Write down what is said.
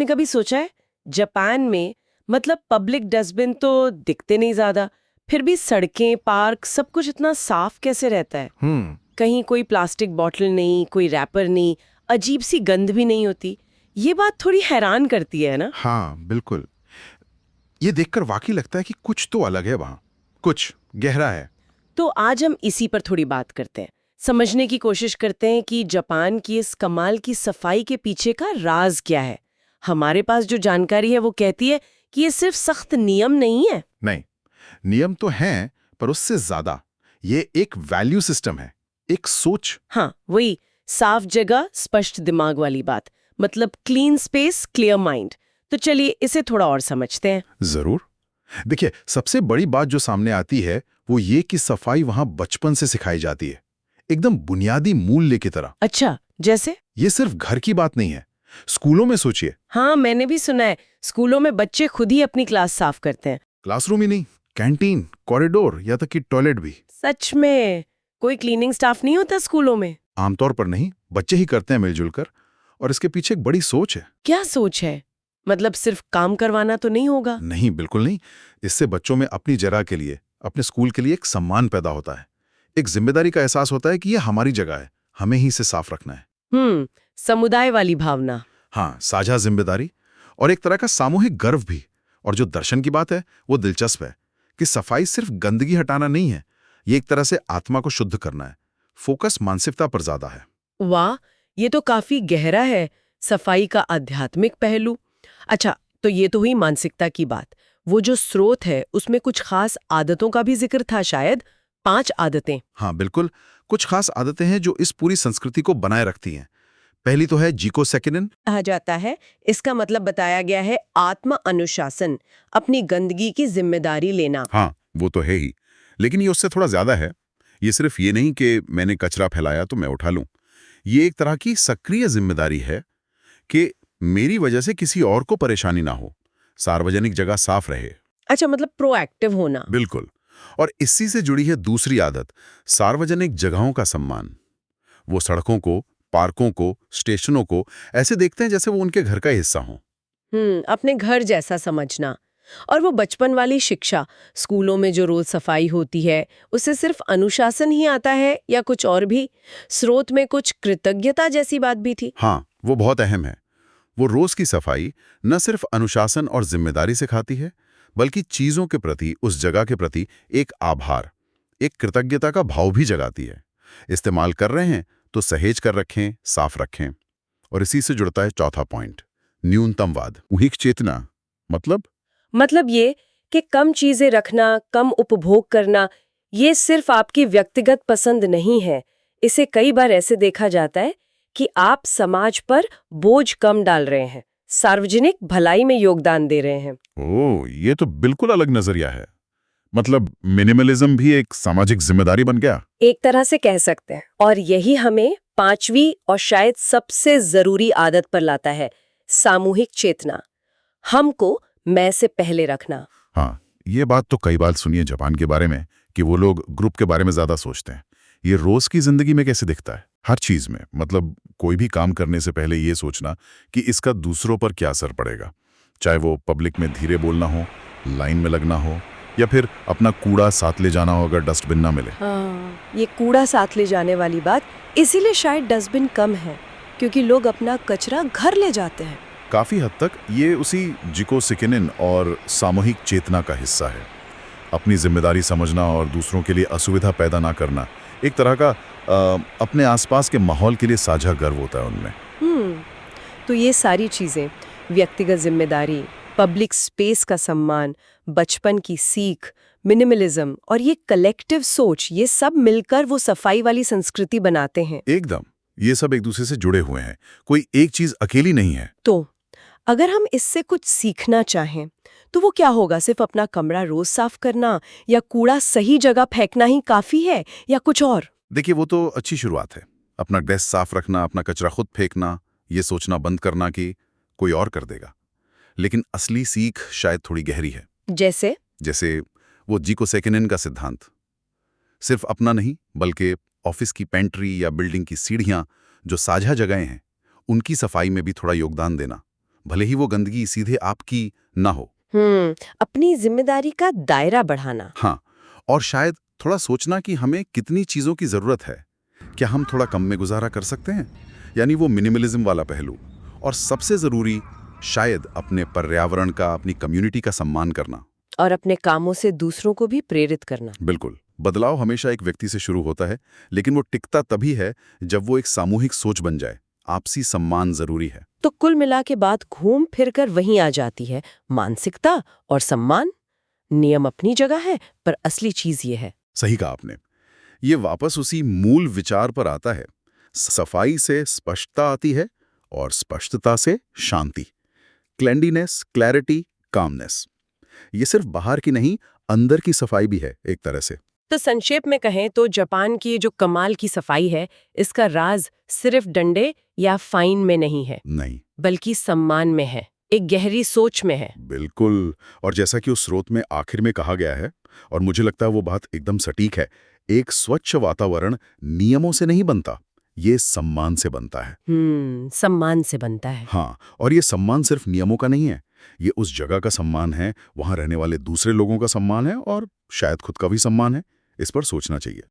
आपने कभी सोचा है जापान में मतलब पब्लिक डस्टबिन तो दिखते नहीं ज्यादा, फिर भी सड़कें, पार्क, सब कुछ इतना साफ कैसे रहता है? कहीं कोई प्लास्टिक बॉटल नहीं, कोई रैपर नहीं, अजीब सी गंध भी नहीं होती। ये बात थोड़ी हैरान करती है ना? हाँ बिल्कुल। ये देखकर वाकई लगता है कि कुछ तो अलग है वहां, कुछ गहरा है। तो आज हम इसी पर थोड़ी बात करते हैं, समझने की कोशिश करते हैं कि जापान की इस कमाल की सफाई के पीछे का राज क्या है। हमारे पास जो जानकारी है वो कहती है कि ये सिर्फ सख्त नियम नहीं है। नहीं, नियम तो हैं, पर उससे ज्यादा ये एक वैल्यू सिस्टम है, एक सोच। हाँ, वही साफ जगह स्पष्ट दिमाग वाली बात, मतलब क्लीन स्पेस क्लियर माइंड। तो चलिए इसे थोड़ा और समझते हैं। जरूर। देखिए, सबसे बड़ी बात जो सामने आती है वो ये कि सफाई वहां बचपन से सिखाई जाती है, एकदम बुनियादी मूल्य की तरह। अच्छा, जैसे? ये सिर्फ घर की बात नहीं है, स्कूलों में सोचिए। हाँ, मैंने भी सुना है स्कूलों में बच्चे खुद ही अपनी क्लास साफ करते हैं। क्लासरूम ही नहीं, कैंटीन, कॉरिडोर, या तक कि टॉयलेट भी। सच में? कोई क्लीनिंग स्टाफ नहीं होता स्कूलों में? आमतौर पर नहीं, बच्चे ही करते हैं मिलजुल कर। और इसके पीछे एक बड़ी सोच है। क्या सोच है? मतलब सिर्फ काम करवाना तो नहीं होगा? नहीं, बिल्कुल नहीं। इससे बच्चों में अपनी जगह के लिए, अपने स्कूल के लिए एक सम्मान पैदा होता है। एक जिम्मेदारी का एहसास होता है कि ये हमारी जगह है, हमें ही इसे साफ रखना है। समुदाय वाली भावना। हाँ, साझा जिम्मेदारी और एक तरह का सामूहिक गर्व भी। और जो दर्शन की बात है वो दिलचस्प है कि सफाई सिर्फ गंदगी हटाना नहीं है, ये एक तरह से आत्मा को शुद्ध करना है। फोकस मानसिकता पर ज्यादा है। वाह, ये तो काफी गहरा है, सफाई का आध्यात्मिक पहलू। अच्छा, तो ये तो हुई मानसिकता की बात। वो जो स्रोत है उसमें कुछ खास आदतों का भी जिक्र था शायद, 5 आदतें। हाँ बिल्कुल, कुछ खास आदतें हैं जो इस पूरी संस्कृति को बनाए रखती हैं। पहली तो है जीको सेकिनन। कहा जाता है, इसका मतलब बताया गया है आत्म अनुशासन, अपनी गंदगी की जिम्मेदारी लेना। हाँ, वो तो है ही, लेकिन ये उससे थोड़ा ज्यादा है। ये सिर्फ ये नहीं कि मैंने कचरा फैलाया तो मैं उठा लूं। ये एक तरह की सक्रिय जिम्मेदारी है कि मेरी वजह से किसी और को परेशानी ना हो, सार्वजनिक जगह साफ रहे। अच्छा, मतलब प्रोएक्टिव होना। बिल्कुल। और इसी से जुड़ी है दूसरी आदत, सार्वजनिक जगहों का सम्मान। वो सड़कों को, पार्कों को, स्टेशनों को ऐसे देखते हैं जैसे वो उनके घर का हिस्सा हो। अपने घर जैसा समझना। और वो बचपन वाली शिक्षा, स्कूलों में जो रोज सफाई होती है, उससे सिर्फ अनुशासन ही आता है या कुछ और भी? स्रोत में कुछ कृतज्ञता जैसी बात भी थी। हाँ, वो बहुत अहम है। वो रोज की सफाई न सिर्फ अनुशासन और जिम्मेदारी सिखाती है, बल्कि चीजों के प्रति, उस जगह के प्रति एक आभार, एक कृतज्ञता का भाव भी जगाती है। इस्तेमाल कर रहे हैं तो सहेज कर रखें, साफ रखें। और इसी से जुड़ता है चौथा पॉइंट, न्यूनतमवाद, उहिक चेतना। मतलब ये कि कम चीजें रखना, कम उपभोग करना, ये सिर्फ आपकी व्यक्तिगत पसंद नहीं है। इसे कई बार ऐसे देखा जाता है कि आप समाज पर बोझ कम डाल रहे हैं, सार्वजनिक भलाई में योगदान दे रहे हैं। ओह, ये तो बिल्कुल अलग नजरिया है। मतलब मिनिमलिज्म भी एक सामाजिक जिम्मेदारी बन गया। एक तरह से कह सकते हैं। और यही हमें 5वीं और शायद सबसे जरूरी आदत पर लाता है, सामूहिक चेतना। हमको मैं से पहले रखना। हाँ, ये बात तो कई बार सुनी है जापान के बारे में कि वो लोग ग्रुप के बारे में ज्यादा सोचते हैं। ये रोज की जिंदगी में कैसे दिखता है? हर चीज में, मतलब कोई भी काम करने से पहले ये सोचना कि इसका दूसरों पर क्या असर पड़ेगा। चाहे वो पब्लिक में धीरे बोलना हो, लाइन में लगना हो, या फिर अपना कूड़ा साथ ले जाना हो अगर डस्टबिन ना मिले। हाँ, ये कूड़ा साथ ले जाने वाली बात, इसीलिए शायद डस्टबिन कम है, क्योंकि लोग अपना कचरा घर ले जाते हैं। काफी हद तक ये उसी जिको सिकिनिन और सामूहिक चेतना का हिस्सा है। अपनी जिम्मेदारी समझना और दूसरों के लिए असुविधा पैदा ना करना, एक तरह का अपने आसपास के माहौल के लिए साझा गर्व होता है उनमें। तो ये सारी चीजें, व्यक्तिगत जिम्मेदारी, पब्लिक स्पेस का सम्मान, बचपन की सीख, मिनिमलिज्म और ये कलेक्टिव सोच, ये सब मिलकर वो सफाई वाली संस्कृति बनाते हैं। एकदम, ये सब एक दूसरे से जुड़े हुए हैं, कोई एक चीज अकेली नहीं है। तो अगर हम इससे कुछ सीखना चाहें तो वो क्या होगा? सिर्फ अपना कमरा रोज साफ करना या कूड़ा सही जगह फेंकना ही काफी है, या कुछ और? देखिए, वो तो अच्छी शुरुआत है। अपना डेस्क साफ रखना, अपना कचरा खुद फेंकना, ये सोचना बंद करना कि कोई और कर देगा। लेकिन असली सीख शायद थोड़ी गहरी है। जैसे वो जीको सेकिनिन का सिद्धांत, सिर्फ अपना नहीं बल्कि ऑफिस की पेंट्री या बिल्डिंग की सीढ़ियां, जो साझा जगहें हैं, उनकी सफाई में भी थोड़ा योगदान देना। भले ही वो गंदगी सीधे आपकी ना हो। अपनी जिम्मेदारी का दायरा बढ़ाना। हाँ, और शायद थोड़ा सोचना कि हमें कितनी चीज़ों की ज़रूरत है। क्या हम थोड़ा कम में गुजारा कर सकते हैं? यानी वो मिनिमलिज्म वाला पहलू। और सबसे ज़रूरी, शायद अपने पर्यावरण का, अपनी कम्युनिटी का सम्मान करना। और अपने कामों से दूसरों को भी प्रेरित करना। बिल्कुल। बदलाव हमेशा एक व्यक्ति से शुरू होता है, लेकिन वो टिकता तभी है जब वो एक सामूहिक सोच बन जाए। आपसी सम्मान ज़रूरी है। तो कुल मिला के बात घूम फिर कर वहीं आ जाती है, मानसिकता और सम्मान। नियम अपनी जगह है, पर असली चीज ये है। सही कहा आपने। ये वापस उसी मूल विचार पर आता है। सफाई से स्पष्टता आती है और स्पष्टता से शांति। क्लेंडीनेस, क्लैरिटी, कामनेस। ये सिर्फ बाहर की नहीं, अंदर की सफाई भी है एक तरह से। तो संक्षेप में कहें तो जापान की जो कमाल की सफाई है, इसका राज सिर्फ डंडे या फाइन में नहीं है, नहीं, बल्कि सम्मान में है, एक गहरी सोच में है। बिल्कुल। और जैसा कि उस स्रोत में आखिर में कहा गया है, और मुझे लगता है वो बात एकदम सटीक है, एक स्वच्छ वातावरण नियमों से नहीं बनता, ये सम्मान से बनता है। सम्मान से बनता है। हाँ, और ये सम्मान सिर्फ नियमों का नहीं है, ये उस जगह का सम्मान है, वहाँ रहने वाले दूसरे लोगों का सम्मान है, और शायद खुद का भी सम्मान है। इस पर सोचना चाहिए।